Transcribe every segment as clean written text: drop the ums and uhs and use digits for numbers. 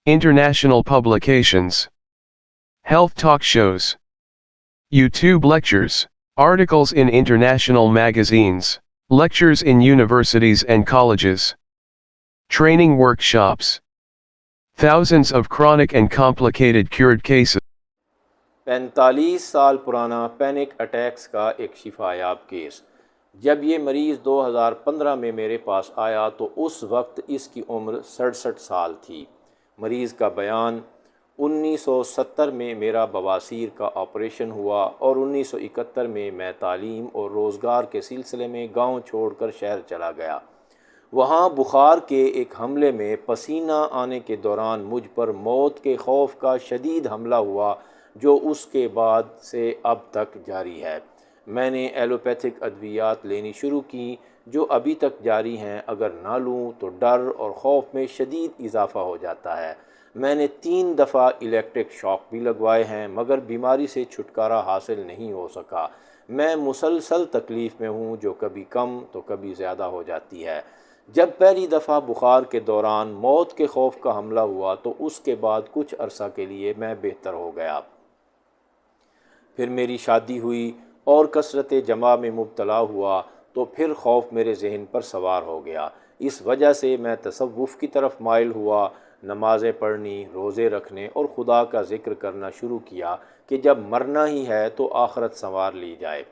international publications, health talk shows, YouTube lectures, articles in international magazines, lectures in universities and colleges, training workshops, thousands of chronic and complicated cured cases. 45 سال پرانا panic attacks کا ایک شفا یاب case. جب یہ مریض 2015 میں میرے پاس آیا تو اس وقت اس کی عمر 67 سال تھی۔ مریض کا بیان: 1970 میں میرا بواسیر کا آپریشن ہوا اور 1971 میں میں تعلیم اور روزگار کے سلسلے میں گاؤں چھوڑ کر شہر چلا گیا۔ وہاں بخار کے ایک حملے میں پسینہ آنے کے دوران مجھ پر موت کے خوف کا شدید حملہ ہوا جو اس کے بعد سے اب تک جاری ہے۔ میں نے ایلوپیتھک ادویات لینی شروع کی جو ابھی تک جاری ہیں۔ اگر نہ لوں تو ڈر اور خوف میں شدید اضافہ ہو جاتا ہے۔ میں نے 3 دفعہ الیکٹرک شاک بھی لگوائے ہیں مگر بیماری سے چھٹکارا حاصل نہیں ہو سکا۔ میں مسلسل تکلیف میں ہوں جو کبھی کم تو کبھی زیادہ ہو جاتی ہے۔ جب پہلی دفعہ بخار کے دوران موت کے خوف کا حملہ ہوا تو اس کے بعد کچھ عرصہ کے لیے میں بہتر ہو گیا۔ پھر میری شادی ہوئی اور کثرت جماع میں مبتلا ہوا تو پھر خوف میرے ذہن پر سوار ہو گیا۔ اس وجہ سے میں تصوف کی طرف مائل ہوا، نمازیں پڑھنی، روزے رکھنے اور خدا کا ذکر کرنا شروع کیا کہ جب مرنا ہی ہے تو آخرت سنوار لی جائے۔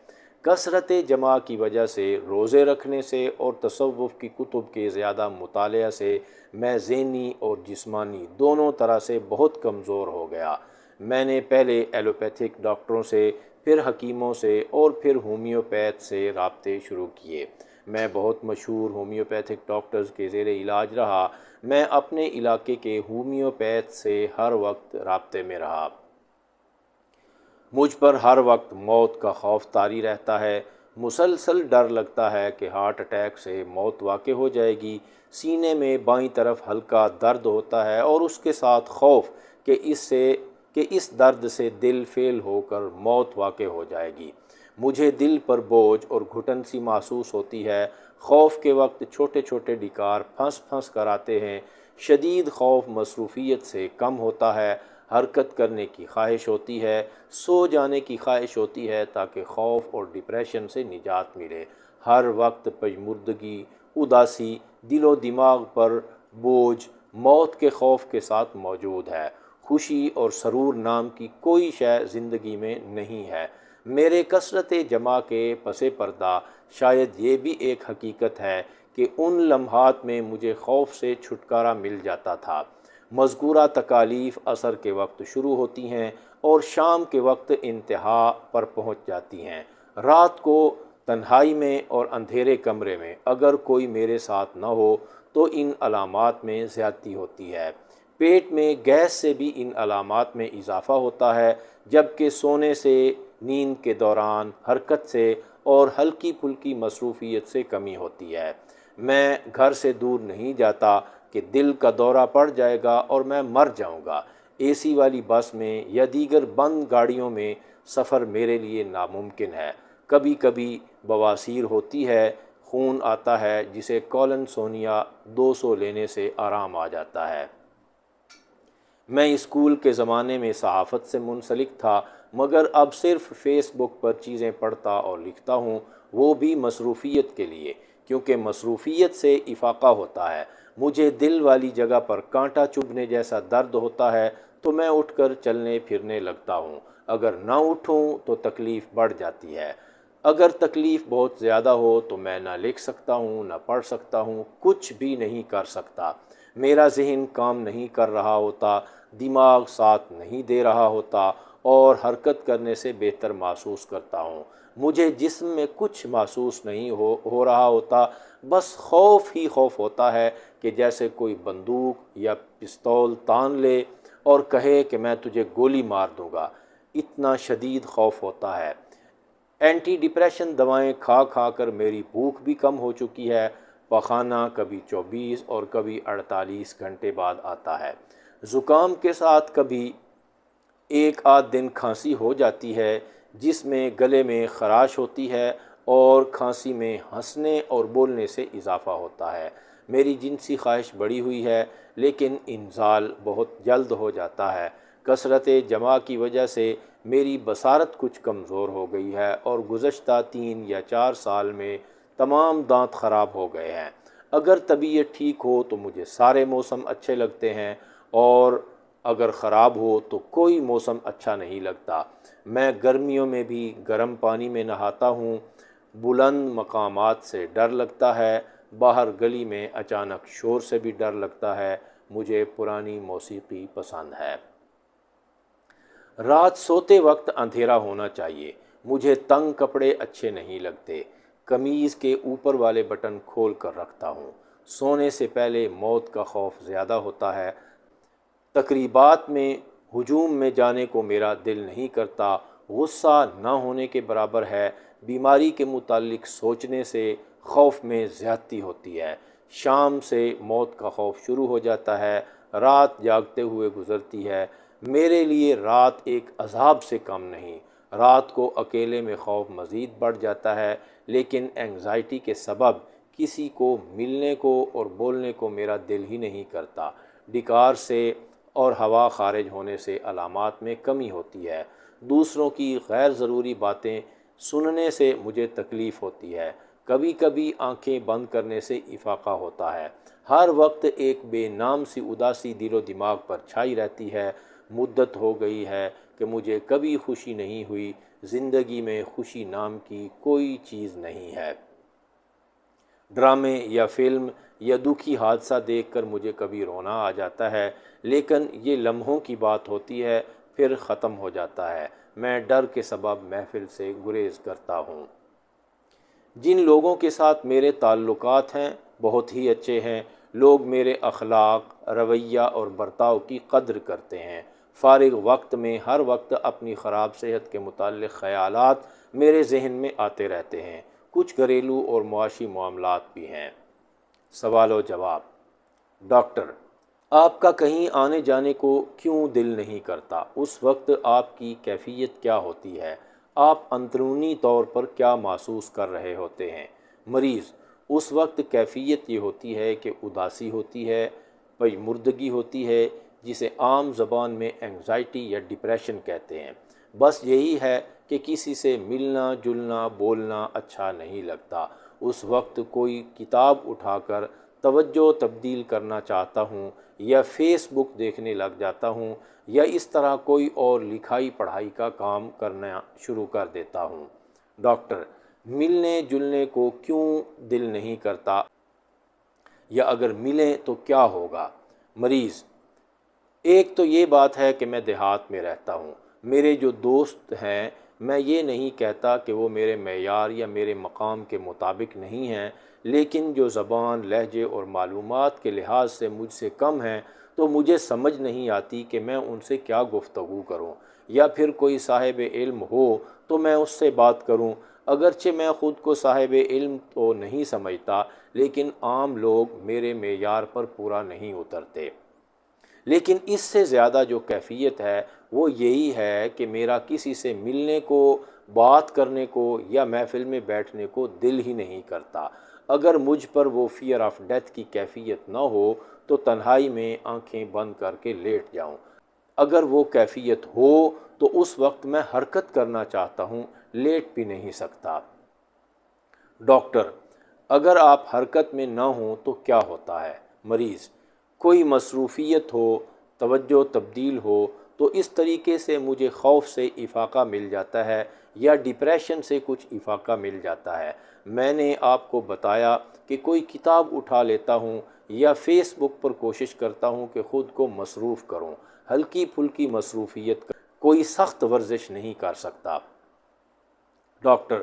کثرت جماع کی وجہ سے، روزے رکھنے سے اور تصوف کی کتب کے زیادہ مطالعہ سے میں ذہنی اور جسمانی دونوں طرح سے بہت کمزور ہو گیا۔ میں نے پہلے ایلوپیتھک ڈاکٹروں سے، پھر حکیموں سے اور پھر ہومیوپیتھ سے رابطے شروع کیے۔ میں بہت مشہور ہومیوپیتھک ڈاکٹرز کے زیر علاج رہا۔ میں اپنے علاقے کے ہومیوپیتھ سے ہر وقت رابطے میں رہا۔ مجھ پر ہر وقت موت کا خوف طاری رہتا ہے۔ مسلسل ڈر لگتا ہے کہ ہارٹ اٹیک سے موت واقع ہو جائے گی۔ سینے میں بائیں طرف ہلکا درد ہوتا ہے اور اس کے ساتھ خوف کہ اس درد سے دل فیل ہو کر موت واقع ہو جائے گی۔ مجھے دل پر بوجھ اور گھٹن سی محسوس ہوتی ہے۔ خوف کے وقت چھوٹے چھوٹے ڈکار پھنس پھنس کر آتے ہیں۔ شدید خوف مصروفیت سے کم ہوتا ہے۔ حرکت کرنے کی خواہش ہوتی ہے، سو جانے کی خواہش ہوتی ہے تاکہ خوف اور ڈپریشن سے نجات ملے۔ ہر وقت پژمردگی، اداسی، دل و دماغ پر بوجھ موت کے خوف کے ساتھ موجود ہے۔ خوشی اور سرور نام کی کوئی شے زندگی میں نہیں ہے۔ میرے کثرت جماع کے پس پردہ شاید یہ بھی ایک حقیقت ہے کہ ان لمحات میں مجھے خوف سے چھٹکارا مل جاتا تھا۔ مذکورہ تکالیف عصر کے وقت شروع ہوتی ہیں اور شام کے وقت انتہا پر پہنچ جاتی ہیں۔ رات کو تنہائی میں اور اندھیرے کمرے میں اگر کوئی میرے ساتھ نہ ہو تو ان علامات میں زیادتی ہوتی ہے۔ پیٹ میں گیس سے بھی ان علامات میں اضافہ ہوتا ہے، جبکہ سونے سے، نیند کے دوران حرکت سے اور ہلکی پھلکی مصروفیت سے کمی ہوتی ہے۔ میں گھر سے دور نہیں جاتا کہ دل کا دورہ پڑ جائے گا اور میں مر جاؤں گا۔ اے سی والی بس میں یا دیگر بند گاڑیوں میں سفر میرے لیے ناممکن ہے۔ کبھی کبھی بواسیر ہوتی ہے، خون آتا ہے جسے کولن سونیا 200 لینے سے آرام آ جاتا ہے۔ میں اسکول کے زمانے میں صحافت سے منسلک تھا مگر اب صرف فیس بک پر چیزیں پڑھتا اور لکھتا ہوں، وہ بھی مصروفیت کے لیے، کیونکہ مصروفیت سے افاقہ ہوتا ہے۔ مجھے دل والی جگہ پر کانٹا چبھنے جیسا درد ہوتا ہے تو میں اٹھ کر چلنے پھرنے لگتا ہوں۔ اگر نہ اٹھوں تو تکلیف بڑھ جاتی ہے۔ اگر تکلیف بہت زیادہ ہو تو میں نہ لکھ سکتا ہوں، نہ پڑھ سکتا ہوں، کچھ بھی نہیں کر سکتا۔ میرا ذہن کام نہیں کر رہا ہوتا، دماغ ساتھ نہیں دے رہا ہوتا اور حرکت کرنے سے بہتر محسوس کرتا ہوں۔ مجھے جسم میں کچھ محسوس نہیں ہو رہا ہوتا، بس خوف ہی خوف ہوتا ہے کہ جیسے کوئی بندوق یا پستول تان لے اور کہے کہ میں تجھے گولی مار دوں گا۔ اتنا شدید خوف ہوتا ہے۔ اینٹی ڈپریشن دوائیں کھا کھا کر میری بھوک بھی کم ہو چکی ہے۔ پخانہ کبھی 24 اور کبھی 48 گھنٹے بعد آتا ہے۔ زکام کے ساتھ کبھی ایک آدھ دن کھانسی ہو جاتی ہے جس میں گلے میں خراش ہوتی ہے اور کھانسی میں ہنسنے اور بولنے سے اضافہ ہوتا ہے۔ میری جنسی خواہش بڑھی ہوئی ہے لیکن انزال بہت جلد ہو جاتا ہے۔ کثرت جمع کی وجہ سے میری بصارت کچھ کمزور ہو گئی ہے اور گزشتہ 3 یا 4 سال میں تمام دانت خراب ہو گئے ہیں۔ اگر طبیعت ٹھیک ہو تو مجھے سارے موسم اچھے لگتے ہیں اور اگر خراب ہو تو کوئی موسم اچھا نہیں لگتا۔ میں گرمیوں میں بھی گرم پانی میں نہاتا ہوں۔ بلند مقامات سے ڈر لگتا ہے۔ باہر گلی میں اچانک شور سے بھی ڈر لگتا ہے۔ مجھے پرانی موسیقی پسند ہے۔ رات سوتے وقت اندھیرا ہونا چاہیے۔ مجھے تنگ کپڑے اچھے نہیں لگتے۔ قمیض کے اوپر والے بٹن کھول کر رکھتا ہوں۔ سونے سے پہلے موت کا خوف زیادہ ہوتا ہے۔ تقریبات میں ہجوم میں جانے کو میرا دل نہیں کرتا۔ غصہ نہ ہونے کے برابر ہے۔ بیماری کے متعلق سوچنے سے خوف میں زیادتی ہوتی ہے۔ شام سے موت کا خوف شروع ہو جاتا ہے۔ رات جاگتے ہوئے گزرتی ہے۔ میرے لیے رات ایک عذاب سے کم نہیں۔ رات کو اکیلے میں خوف مزید بڑھ جاتا ہے، لیکن اینگزائٹی کے سبب کسی کو ملنے کو اور بولنے کو میرا دل ہی نہیں کرتا۔ ڈکار سے اور ہوا خارج ہونے سے علامات میں کمی ہوتی ہے۔ دوسروں کی غیر ضروری باتیں سننے سے مجھے تکلیف ہوتی ہے۔ کبھی کبھی آنکھیں بند کرنے سے افاقہ ہوتا ہے۔ ہر وقت ایک بے نام سی اداسی دل و دماغ پر چھائی رہتی ہے۔ مدت ہو گئی ہے کہ مجھے کبھی خوشی نہیں ہوئی۔ زندگی میں خوشی نام کی کوئی چیز نہیں ہے۔ ڈرامے یا فلم یا دکھی حادثہ دیکھ کر مجھے کبھی رونا آ جاتا ہے، لیکن یہ لمحوں کی بات ہوتی ہے، پھر ختم ہو جاتا ہے۔ میں ڈر کے سبب محفل سے گریز کرتا ہوں۔ جن لوگوں کے ساتھ میرے تعلقات ہیں بہت ہی اچھے ہیں۔ لوگ میرے اخلاق، رویہ اور برتاؤ کی قدر کرتے ہیں۔ فارغ وقت میں ہر وقت اپنی خراب صحت کے متعلق خیالات میرے ذہن میں آتے رہتے ہیں۔ کچھ گھریلو اور معاشی معاملات بھی ہیں۔ سوال و جواب۔ ڈاکٹر: آپ کا کہیں آنے جانے کو کیوں دل نہیں کرتا؟ اس وقت آپ کی کیفیت کیا ہوتی ہے؟ آپ اندرونی طور پر کیا محسوس کر رہے ہوتے ہیں؟ مریض: اس وقت کیفیت یہ ہوتی ہے کہ اداسی ہوتی ہے، پیمردگی ہوتی ہے، جسے عام زبان میں اینگزائٹی یا ڈپریشن کہتے ہیں۔ بس یہی ہے کہ کسی سے ملنا جلنا بولنا اچھا نہیں لگتا۔ اس وقت کوئی کتاب اٹھا کر توجہ تبدیل کرنا چاہتا ہوں یا فیس بک دیکھنے لگ جاتا ہوں یا اس طرح کوئی اور لکھائی پڑھائی کا کام کرنا شروع کر دیتا ہوں۔ ڈاکٹر: ملنے جلنے کو کیوں دل نہیں کرتا، یا اگر ملیں تو کیا ہوگا؟ مریض: ایک تو یہ بات ہے کہ میں دیہات میں رہتا ہوں۔ میرے جو دوست ہیں، میں یہ نہیں کہتا کہ وہ میرے معیار یا میرے مقام کے مطابق نہیں ہیں، لیکن جو زبان، لہجے اور معلومات کے لحاظ سے مجھ سے کم ہیں، تو مجھے سمجھ نہیں آتی کہ میں ان سے کیا گفتگو کروں، یا پھر کوئی صاحب علم ہو تو میں اس سے بات کروں۔ اگرچہ میں خود کو صاحب علم تو نہیں سمجھتا، لیکن عام لوگ میرے معیار پر پورا نہیں اترتے۔ لیکن اس سے زیادہ جو کیفیت ہے وہ یہی ہے کہ میرا کسی سے ملنے کو، بات کرنے کو یا محفل میں بیٹھنے کو دل ہی نہیں کرتا۔ اگر مجھ پر وہ فیئر آف ڈیتھ کی کیفیت نہ ہو تو تنہائی میں آنکھیں بند کر کے لیٹ جاؤں۔ اگر وہ کیفیت ہو تو اس وقت میں حرکت کرنا چاہتا ہوں، لیٹ بھی نہیں سکتا۔ ڈاکٹر: اگر آپ حرکت میں نہ ہوں تو کیا ہوتا ہے؟ مریض: کوئی مصروفیت ہو، توجہ تبدیل ہو تو اس طریقے سے مجھے خوف سے افاقہ مل جاتا ہے یا ڈپریشن سے کچھ افاقہ مل جاتا ہے۔ میں نے آپ کو بتایا کہ کوئی کتاب اٹھا لیتا ہوں یا فیس بک پر کوشش کرتا ہوں کہ خود کو مصروف کروں۔ ہلکی پھلکی مصروفیت کوئی سخت ورزش نہیں کر سکتا۔ ڈاکٹر: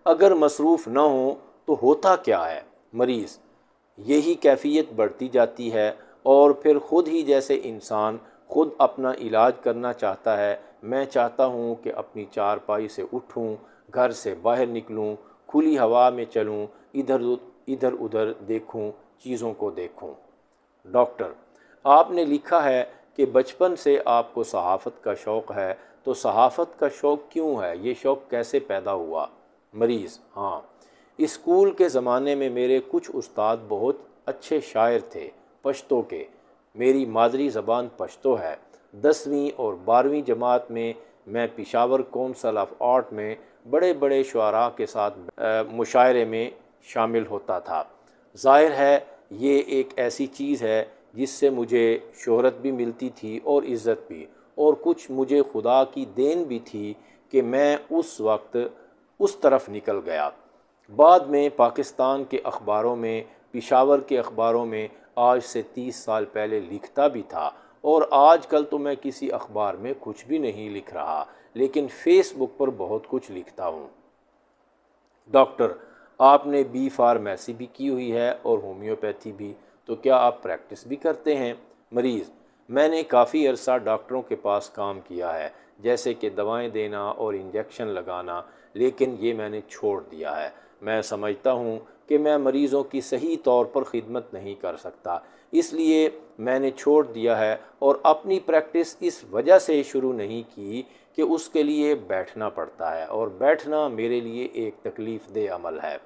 اگر مصروف نہ ہوں تو ہوتا کیا ہے؟ مریض: یہی کیفیت بڑھتی جاتی ہے اور پھر خود ہی جیسے انسان خود اپنا علاج کرنا چاہتا ہے۔ میں چاہتا ہوں کہ اپنی چارپائی سے اٹھوں، گھر سے باہر نکلوں، کھلی ہوا میں چلوں، ادھر ادھر دیکھوں، چیزوں کو دیکھوں۔ ڈاکٹر: آپ نے لکھا ہے کہ بچپن سے آپ کو صحافت کا شوق ہے، تو صحافت کا شوق کیوں ہے؟ یہ شوق کیسے پیدا ہوا؟ مریض: ہاں، اسکول کے زمانے میں میرے کچھ استاد بہت اچھے شاعر تھے پشتو کے۔ میری مادری زبان پشتو ہے۔ 10ویں اور 12ویں جماعت میں میں پشاور کونسل آف آرٹ میں بڑے بڑے شعراء کے ساتھ مشاعرے میں شامل ہوتا تھا۔ ظاہر ہے یہ ایک ایسی چیز ہے جس سے مجھے شہرت بھی ملتی تھی اور عزت بھی، اور کچھ مجھے خدا کی دین بھی تھی کہ میں اس وقت اس طرف نکل گیا۔ بعد میں پاکستان کے اخباروں میں، پشاور کے اخباروں میں آج سے 30 سال پہلے لکھتا بھی تھا، اور آج کل تو میں کسی اخبار میں کچھ بھی نہیں لکھ رہا، لیکن فیس بک پر بہت کچھ لکھتا ہوں۔ ڈاکٹر، آپ نے بی فارمیسی بھی کی ہوئی ہے اور ہومیوپیتھی بھی، تو کیا آپ پریکٹس بھی کرتے ہیں؟ مریض: میں نے کافی عرصہ ڈاکٹروں کے پاس کام کیا ہے، جیسے کہ دوائیں دینا اور انجیکشن لگانا، لیکن یہ میں نے چھوڑ دیا ہے۔ میں سمجھتا ہوں کہ میں مریضوں کی صحیح طور پر خدمت نہیں کر سکتا، اس لیے میں نے چھوڑ دیا ہے، اور اپنی پریکٹس اس وجہ سے شروع نہیں کی کہ اس کے لیے بیٹھنا پڑتا ہے، اور بیٹھنا میرے لیے ایک تکلیف دہ عمل ہے۔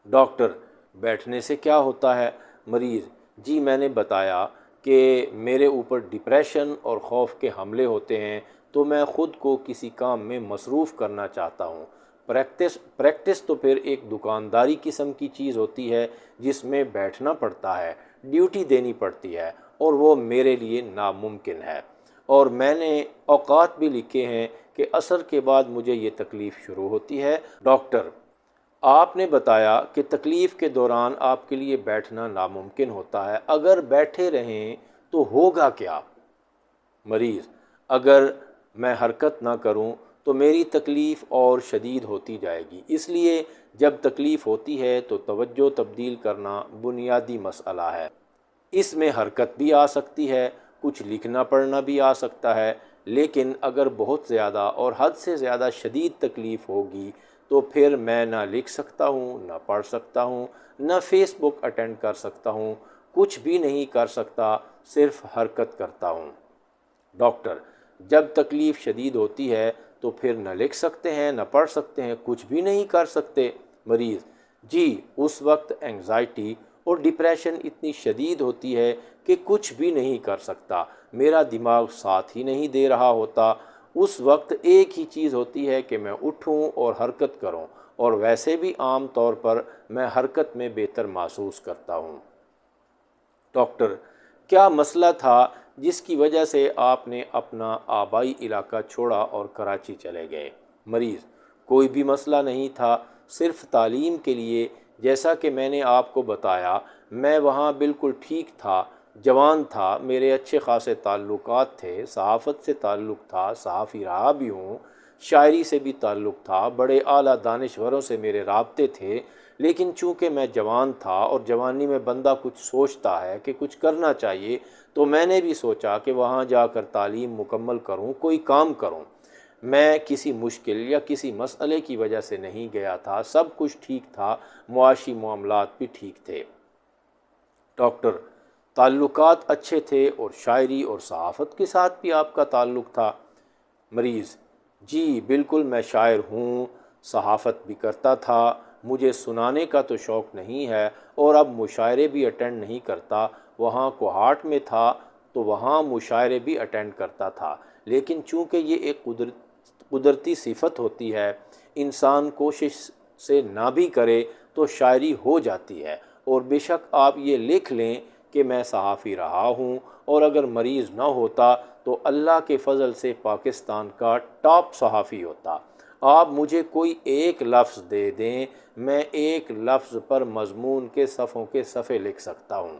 ڈاکٹر: بیٹھنے سے کیا ہوتا ہے؟ مریض: جی میں نے بتایا کہ میرے اوپر ڈپریشن اور خوف کے حملے ہوتے ہیں، تو میں خود کو کسی کام میں مصروف کرنا چاہتا ہوں۔ پریکٹس تو پھر ایک دکانداری قسم کی چیز ہوتی ہے جس میں بیٹھنا پڑتا ہے، ڈیوٹی دینی پڑتی ہے، اور وہ میرے لیے ناممکن ہے۔ اور میں نے اوقات بھی لکھے ہیں کہ عصر کے بعد مجھے یہ تکلیف شروع ہوتی ہے۔ ڈاکٹر: آپ نے بتایا کہ تکلیف کے دوران آپ کے لیے بیٹھنا ناممکن ہوتا ہے، اگر بیٹھے رہیں تو ہوگا کیا؟ مریض: اگر میں حرکت نہ کروں تو میری تکلیف اور شدید ہوتی جائے گی، اس لیے جب تکلیف ہوتی ہے تو توجہ تبدیل کرنا بنیادی مسئلہ ہے۔ اس میں حرکت بھی آ سکتی ہے، کچھ لکھنا پڑھنا بھی آ سکتا ہے، لیکن اگر بہت زیادہ اور حد سے زیادہ شدید تکلیف ہوگی تو پھر میں نہ لکھ سکتا ہوں، نہ پڑھ سکتا ہوں، نہ فیس بک اٹینڈ کر سکتا ہوں، کچھ بھی نہیں کر سکتا، صرف حرکت کرتا ہوں۔ ڈاکٹر: جب تکلیف شدید ہوتی ہے تو پھر نہ لکھ سکتے ہیں، نہ پڑھ سکتے ہیں، کچھ بھی نہیں کر سکتے؟ مریض: جی اس وقت انگزائٹی اور ڈپریشن اتنی شدید ہوتی ہے کہ کچھ بھی نہیں کر سکتا، میرا دماغ ساتھ ہی نہیں دے رہا ہوتا۔ اس وقت ایک ہی چیز ہوتی ہے کہ میں اٹھوں اور حرکت کروں، اور ویسے بھی عام طور پر میں حرکت میں بہتر محسوس کرتا ہوں۔ ڈاکٹر: کیا مسئلہ تھا جس کی وجہ سے آپ نے اپنا آبائی علاقہ چھوڑا اور کراچی چلے گئے؟ مریض: کوئی بھی مسئلہ نہیں تھا، صرف تعلیم کے لیے۔ جیسا کہ میں نے آپ کو بتایا، میں وہاں بالکل ٹھیک تھا، جوان تھا، میرے اچھے خاصے تعلقات تھے، صحافت سے تعلق تھا، صحافی رہا بھی ہوں، شاعری سے بھی تعلق تھا، بڑے اعلیٰ دانشوروں سے میرے رابطے تھے، لیکن چونکہ میں جوان تھا اور جوانی میں بندہ کچھ سوچتا ہے کہ کچھ کرنا چاہیے، تو میں نے بھی سوچا کہ وہاں جا کر تعلیم مکمل کروں، کوئی کام کروں۔ میں کسی مشکل یا کسی مسئلے کی وجہ سے نہیں گیا تھا، سب کچھ ٹھیک تھا، معاشی معاملات بھی ٹھیک تھے۔ ڈاکٹر: تعلقات اچھے تھے اور شاعری اور صحافت کے ساتھ بھی آپ کا تعلق تھا؟ مریض: جی بالکل، میں شاعر ہوں، صحافت بھی کرتا تھا، مجھے سنانے کا تو شوق نہیں ہے، اور اب مشاعرے بھی اٹینڈ نہیں کرتا۔ وہاں کوہاٹ میں تھا تو وہاں مشاعرے بھی اٹینڈ کرتا تھا، لیکن چونکہ یہ ایک قدرتی صفت ہوتی ہے، انسان کوشش سے نہ بھی کرے تو شاعری ہو جاتی ہے۔ اور بے شک آپ یہ لکھ لیں کہ میں صحافی رہا ہوں، اور اگر مریض نہ ہوتا تو اللہ کے فضل سے پاکستان کا ٹاپ صحافی ہوتا۔ آپ مجھے کوئی ایک لفظ دے دیں، میں ایک لفظ پر مضمون کے صفحوں کے صفحے لکھ سکتا ہوں۔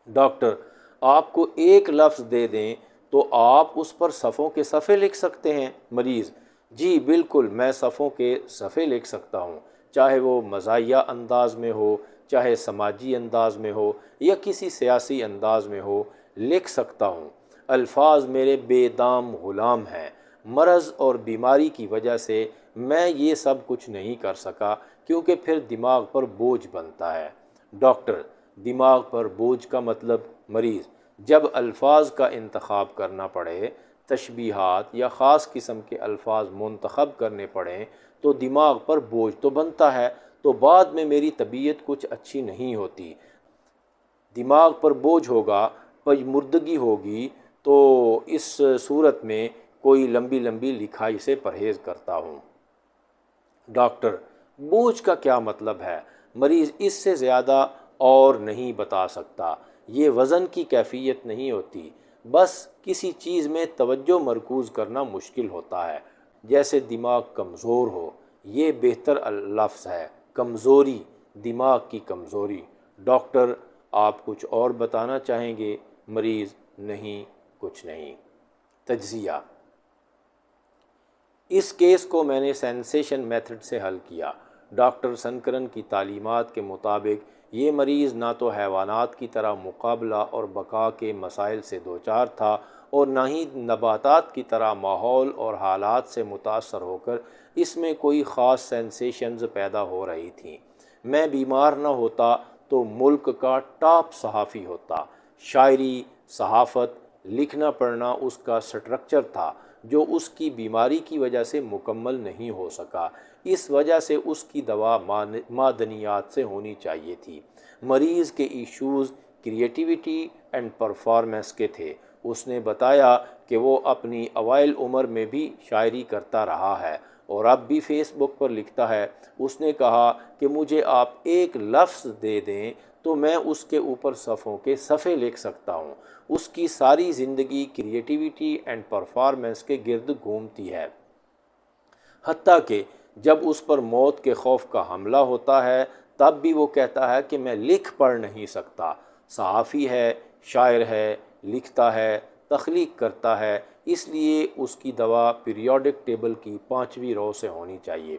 ڈاکٹر: آپ کو ایک لفظ دے دیں تو آپ اس پر صفحوں کے صفحے لکھ سکتے ہیں؟ مریض: جی بالکل، میں صفحوں کے صفحے لکھ سکتا ہوں، چاہے وہ مزاحیہ انداز میں ہو، چاہے سماجی انداز میں ہو، یا کسی سیاسی انداز میں ہو، لکھ سکتا ہوں۔ الفاظ میرے بے دام غلام ہیں۔ مرض اور بیماری کی وجہ سے میں یہ سب کچھ نہیں کر سکا، کیونکہ پھر دماغ پر بوجھ بنتا ہے۔ ڈاکٹر: دماغ پر بوجھ کا مطلب؟ مریض: جب الفاظ کا انتخاب کرنا پڑے، تشبیہات یا خاص قسم کے الفاظ منتخب کرنے پڑیں تو دماغ پر بوجھ تو بنتا ہے، تو بعد میں میری طبیعت کچھ اچھی نہیں ہوتی، دماغ پر بوجھ ہوگا، پژمردگی ہوگی، تو اس صورت میں کوئی لمبی لمبی لکھائی سے پرہیز کرتا ہوں۔ ڈاکٹر: بوجھ کا کیا مطلب ہے؟ مریض: اس سے زیادہ اور نہیں بتا سکتا۔ یہ وزن کی کیفیت نہیں ہوتی، بس کسی چیز میں توجہ مرکوز کرنا مشکل ہوتا ہے، جیسے دماغ کمزور ہو۔ یہ بہتر لفظ ہے، کمزوری، دماغ کی کمزوری۔ ڈاکٹر: آپ کچھ اور بتانا چاہیں گے؟ مریض: نہیں، کچھ نہیں۔ تجزیہ: اس کیس کو میں نے سینسیشن میتھڈ سے حل کیا۔ ڈاکٹر سنکرن کی تعلیمات کے مطابق یہ مریض نہ تو حیوانات کی طرح مقابلہ اور بقا کے مسائل سے دوچار تھا اور نہ ہی نباتات کی طرح ماحول اور حالات سے متاثر ہو کر اس میں کوئی خاص سینسیشنز پیدا ہو رہی تھیں۔ میں بیمار نہ ہوتا تو ملک کا ٹاپ صحافی ہوتا۔ شاعری، صحافت، لکھنا پڑھنا اس کا سٹرکچر تھا جو اس کی بیماری کی وجہ سے مکمل نہیں ہو سکا۔ اس وجہ سے اس کی دوا معدنیات سے ہونی چاہیے تھی۔ مریض کے ایشوز کریٹیویٹی اینڈ پرفارمنس کے تھے۔ اس نے بتایا کہ وہ اپنی اوائل عمر میں بھی شاعری کرتا رہا ہے اور اب بھی فیس بک پر لکھتا ہے۔ اس نے کہا کہ مجھے آپ ایک لفظ دے دیں تو میں اس کے اوپر صفحوں کے صفحے لکھ سکتا ہوں۔ اس کی ساری زندگی کریٹیویٹی اینڈ پرفارمنس کے گرد گھومتی ہے، حتیٰ کہ جب اس پر موت کے خوف کا حملہ ہوتا ہے تب بھی وہ کہتا ہے کہ میں لکھ پڑھ نہیں سکتا۔ صحافی ہے، شاعر ہے، لکھتا ہے، تخلیق کرتا ہے، اس لیے اس کی دوا پیریوڈک ٹیبل کی 5ویں رو سے ہونی چاہیے۔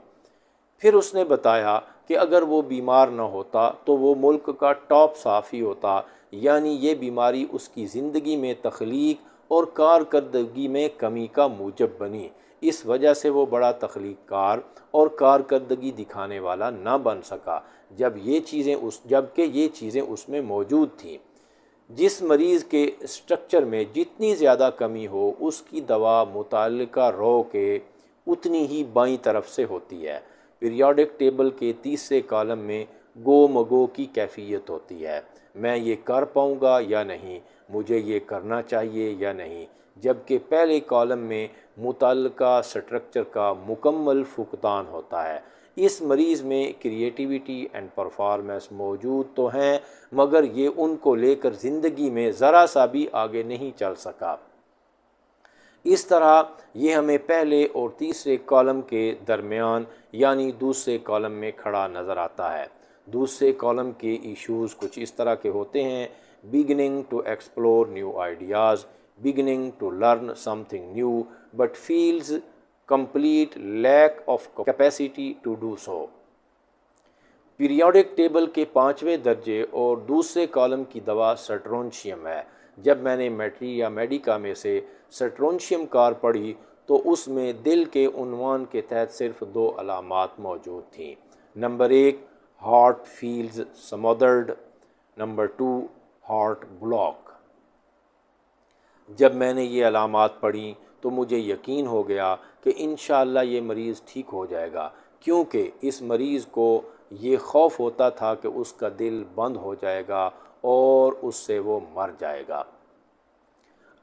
پھر اس نے بتایا کہ اگر وہ بیمار نہ ہوتا تو وہ ملک کا ٹاپ صحافی ہوتا، یعنی یہ بیماری اس کی زندگی میں تخلیق اور کارکردگی میں کمی کا موجب بنی۔ اس وجہ سے وہ بڑا تخلیق کار اور کارکردگی دکھانے والا نہ بن سکا، جبکہ یہ چیزیں اس میں موجود تھیں۔ جس مریض کے اسٹرکچر میں جتنی زیادہ کمی ہو اس کی دوا متعلقہ رو کے اتنی ہی بائیں طرف سے ہوتی ہے۔ پیریوڈک ٹیبل کے تیسرے کالم میں گو مگو کی کیفیت ہوتی ہے، میں یہ کر پاؤں گا یا نہیں، مجھے یہ کرنا چاہیے یا نہیں، جبکہ پہلے کالم میں متعلقہ سٹرکچر کا مکمل فقدان ہوتا ہے۔ اس مریض میں کریٹیویٹی اینڈ پرفارمنس موجود تو ہیں مگر یہ ان کو لے کر زندگی میں ذرا سا بھی آگے نہیں چل سکا۔ اس طرح یہ ہمیں پہلے اور تیسرے کالم کے درمیان یعنی دوسرے کالم میں کھڑا نظر آتا ہے۔ دوسرے کالم کے ایشوز کچھ اس طرح کے ہوتے ہیں: beginning to explore new ideas, beginning to learn something new but feels complete lack of capacity to do so۔ Periodic table کے 5ویں درجے اور دوسرے کالم کی دوا سٹرونشیم ہے۔ جب میں نے میٹری یا میڈیکا میں سے سٹرونشیم کار پڑھی تو اس میں دل کے عنوان کے تحت صرف 2 علامات موجود تھیں۔ نمبر 1 ہارٹ فیلز سمودرڈ، نمبر 2 ہارٹ بلاک۔ جب میں نے یہ علامات پڑھیں تو مجھے یقین ہو گیا کہ انشاءاللہ یہ مریض ٹھیک ہو جائے گا، کیونکہ اس مریض کو یہ خوف ہوتا تھا کہ اس کا دل بند ہو جائے گا اور اس سے وہ مر جائے گا۔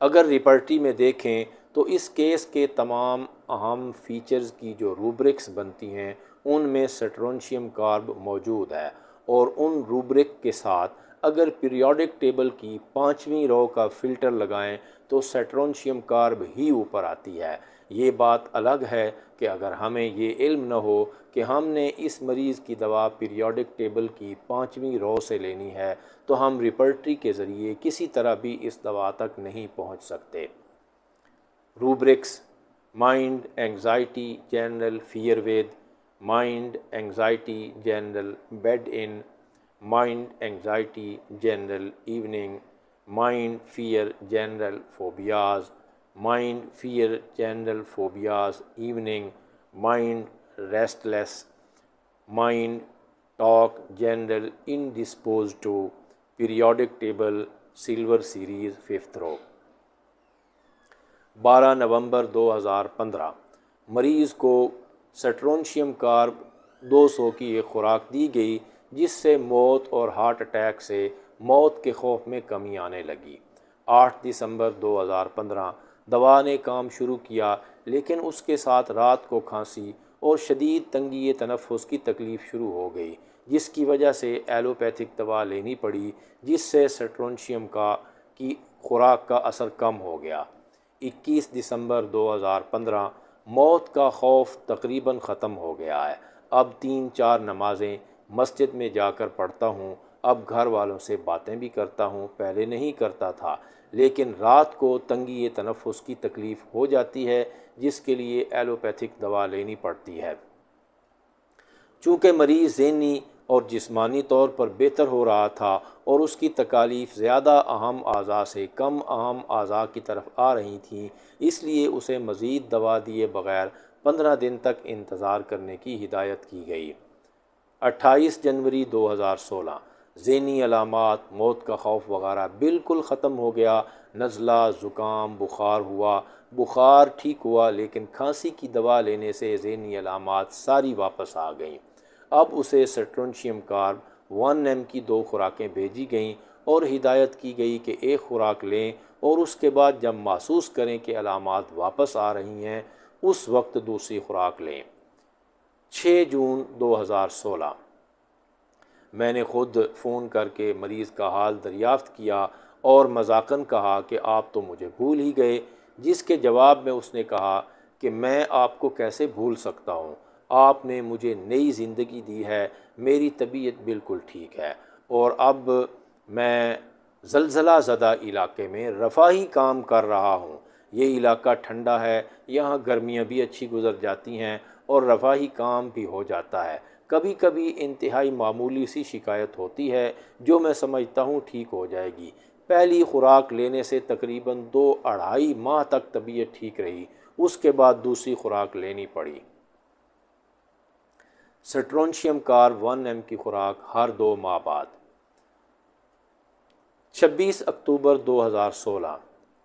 اگر ریپرٹی میں دیکھیں تو اس کیس کے تمام اہم فیچرز کی جو روبرکس بنتی ہیں ان میں سٹرونشیم کارب موجود ہے، اور ان روبرک کے ساتھ اگر پیریوڈک ٹیبل کی 5ویں رو کا فلٹر لگائیں تو سٹرونشیم کارب ہی اوپر آتی ہے۔ یہ بات الگ ہے کہ اگر ہمیں یہ علم نہ ہو کہ ہم نے اس مریض کی دوا پیریوڈک ٹیبل کی 5ویں رو سے لینی ہے تو ہم ریپرٹری کے ذریعے کسی طرح بھی اس دوا تک نہیں پہنچ سکتے۔ Rubrics: mind anxiety general fear with, mind anxiety general bed in, mind anxiety general evening, mind fear general phobias, mind fear general phobias evening, mind restless, mind talk general indispose to. Periodic table silver series 5th row. 12 نومبر 2015 مریض کو سٹرونشیم carb 200 کی ایک خوراک دی گئی جس سے موت اور ہارٹ اٹیک سے موت کے خوف میں کمی آنے لگی۔ 8 دسمبر 2015 دوا نے کام شروع کیا، لیکن اس کے ساتھ رات کو کھانسی اور شدید تنگی تنفس کی تکلیف شروع ہو گئی، جس کی وجہ سے ایلوپیتھک دوا لینی پڑی، جس سے سٹرونشیم کی خوراک کا اثر کم ہو گیا۔ 21 دسمبر 2015 موت کا خوف تقریباً ختم ہو گیا ہے۔ اب 3-4 نمازیں مسجد میں جا کر پڑھتا ہوں، اب گھر والوں سے باتیں بھی کرتا ہوں، پہلے نہیں کرتا تھا، لیکن رات کو تنگی تنفس کی تکلیف ہو جاتی ہے جس کے لیے ایلوپیتھک دوا لینی پڑتی ہے۔ چونکہ مریض ذہنی اور جسمانی طور پر بہتر ہو رہا تھا اور اس کی تکالیف زیادہ اہم اعضاء سے کم اہم اعضاء کی طرف آ رہی تھیں، اس لیے اسے مزید دوا دیے بغیر 15 دن تک انتظار کرنے کی ہدایت کی گئی۔ 28 جنوری 2016 ذہنی علامات، موت کا خوف وغیرہ بالکل ختم ہو گیا۔ نزلہ، زکام، بخار ہوا، بخار ٹھیک ہوا، لیکن کھانسی کی دوا لینے سے ذہنی علامات ساری واپس آ گئیں۔ اب اسے سٹرونشیم کارب 1 کی 2 خوراکیں بھیجی گئیں اور ہدایت کی گئی کہ ایک خوراک لیں اور اس کے بعد جب محسوس کریں کہ علامات واپس آ رہی ہیں اس وقت دوسری خوراک لیں۔ 6 جون 2016 میں نے خود فون کر کے مریض کا حال دریافت کیا اور مذاقاً کہا کہ آپ تو مجھے بھول ہی گئے، جس کے جواب میں اس نے کہا کہ میں آپ کو کیسے بھول سکتا ہوں، آپ نے مجھے نئی زندگی دی ہے، میری طبیعت بالکل ٹھیک ہے اور اب میں زلزلہ زدہ علاقے میں رفاہی کام کر رہا ہوں۔ یہ علاقہ ٹھنڈا ہے، یہاں گرمیاں بھی اچھی گزر جاتی ہیں اور رفاہی کام بھی ہو جاتا ہے۔ کبھی کبھی انتہائی معمولی سی شکایت ہوتی ہے جو میں سمجھتا ہوں ٹھیک ہو جائے گی۔ پہلی خوراک لینے سے تقریباً 2-2.5 ماہ تک طبیعت ٹھیک رہی، اس کے بعد دوسری خوراک لینی پڑی۔ سٹرونشیم کارب 1 کی خوراک ہر 2 ماہ بعد۔ 26 اکتوبر 2016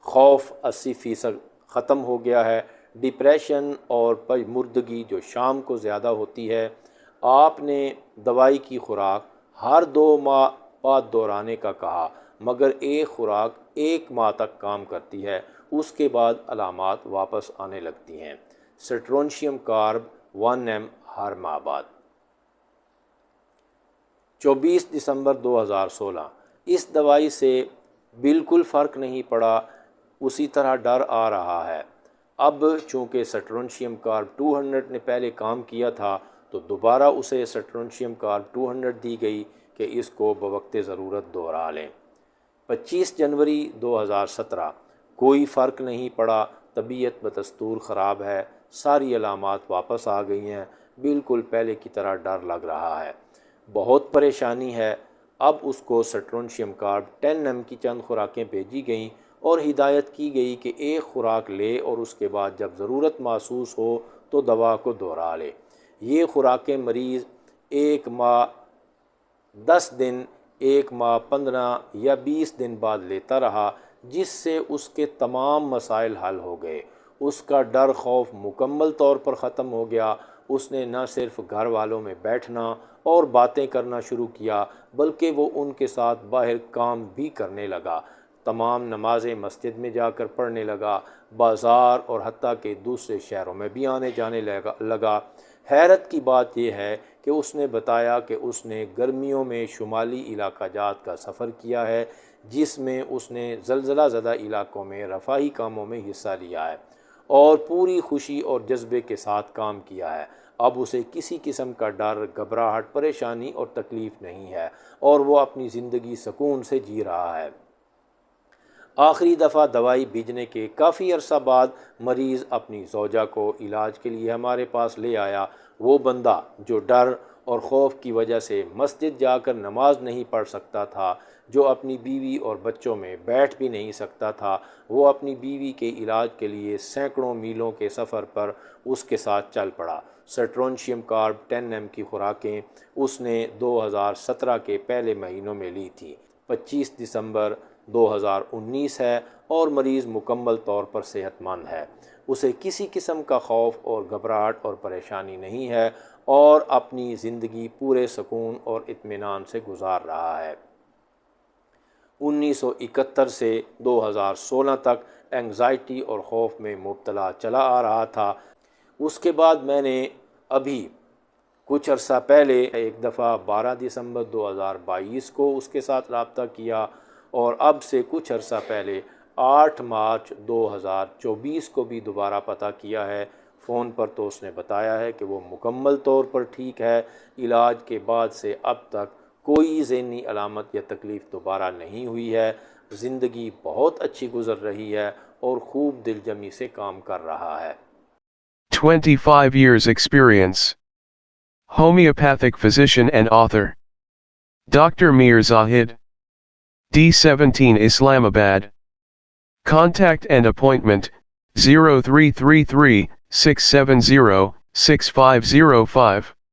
خوف 80% ختم ہو گیا ہے۔ ڈپریشن اور پژمردگی جو شام کو زیادہ ہوتی ہے، آپ نے دوائی کی خوراک ہر 2 ماہ بعد دہرانے کا کہا، مگر ایک خوراک 1 ماہ تک کام کرتی ہے، اس کے بعد علامات واپس آنے لگتی ہیں۔ سٹرونشیم کارب 1 ہر ماہ بعد۔ 24 دسمبر 2016 اس دوائی سے بالکل فرق نہیں پڑا، اسی طرح ڈر آ رہا ہے۔ اب چونکہ سٹرونشیم کارب 200 نے پہلے کام کیا تھا تو دوبارہ اسے سٹرونشیم کارب 200 دی گئی کہ اس کو بوقت ضرورت دہرا لیں۔ 25 جنوری 2017 کوئی فرق نہیں پڑا، طبیعت بدستور خراب ہے، ساری علامات واپس آ گئی ہیں، بالکل پہلے کی طرح ڈر لگ رہا ہے، بہت پریشانی ہے۔ اب اس کو سٹرونشیم کارب 10 کی چند خوراکیں بھیجی گئیں اور ہدایت کی گئی کہ ایک خوراک لے اور اس کے بعد جب ضرورت محسوس ہو تو دوا کو دہرا لے۔ یہ خوراکیں مریض 1 ماہ 10 دن، 1 ماہ 15 یا 20 دن بعد لیتا رہا، جس سے اس کے تمام مسائل حل ہو گئے۔ اس کا ڈر خوف مکمل طور پر ختم ہو گیا۔ اس نے نہ صرف گھر والوں میں بیٹھنا اور باتیں کرنا شروع کیا بلکہ وہ ان کے ساتھ باہر کام بھی کرنے لگا، تمام نمازیں مسجد میں جا کر پڑھنے لگا، بازار اور حتیٰ کہ دوسرے شہروں میں بھی آنے جانے لگا۔ حیرت کی بات یہ ہے کہ اس نے بتایا کہ اس نے گرمیوں میں شمالی علاقہ جات کا سفر کیا ہے جس میں اس نے زلزلہ زدہ علاقوں میں رفاہی کاموں میں حصہ لیا ہے اور پوری خوشی اور جذبے کے ساتھ کام کیا ہے۔ اب اسے کسی قسم کا ڈر، گھبراہٹ، پریشانی اور تکلیف نہیں ہے اور وہ اپنی زندگی سکون سے جی رہا ہے۔ آخری دفعہ دوائی بھیجنے کے کافی عرصہ بعد مریض اپنی زوجہ کو علاج کے لیے ہمارے پاس لے آیا۔ وہ بندہ جو ڈر اور خوف کی وجہ سے مسجد جا کر نماز نہیں پڑھ سکتا تھا، جو اپنی بیوی اور بچوں میں بیٹھ بھی نہیں سکتا تھا، وہ اپنی بیوی کے علاج کے لیے سینکڑوں میلوں کے سفر پر اس کے ساتھ چل پڑا۔ سٹرونشیم کارب 10 کی خوراکیں اس نے 2017 کے پہلے مہینوں میں لی تھی۔ 25 دسمبر 2019 ہے اور مریض مکمل طور پر صحت مند ہے۔ اسے کسی قسم کا خوف اور گھبراہٹ اور پریشانی نہیں ہے اور اپنی زندگی پورے سکون اور اطمینان سے گزار رہا ہے۔ 1971 سے 2016 تک اینگزائٹی اور خوف میں مبتلا چلا آ رہا تھا۔ اس کے بعد میں نے ابھی کچھ عرصہ پہلے ایک دفعہ 12 دسمبر 2022 کو اس کے ساتھ رابطہ کیا اور اب سے کچھ عرصہ پہلے 8 مارچ 2024 کو بھی دوبارہ پتہ کیا ہے۔ فون پر تو اس نے بتایا ہے کہ وہ مکمل طور پر ٹھیک ہے۔ علاج کے بعد سے اب تک کوئی ذہنی علامت یا تکلیف دوبارہ نہیں ہوئی ہے۔ زندگی بہت اچھی گزر رہی ہے اور خوب دل جمی سے کام کر رہا ہے۔ 25 years experience. Homeopathic physician and author. Dr. Mir Zahid. D17 Islamabad. Contact and appointment 0333 670 6505.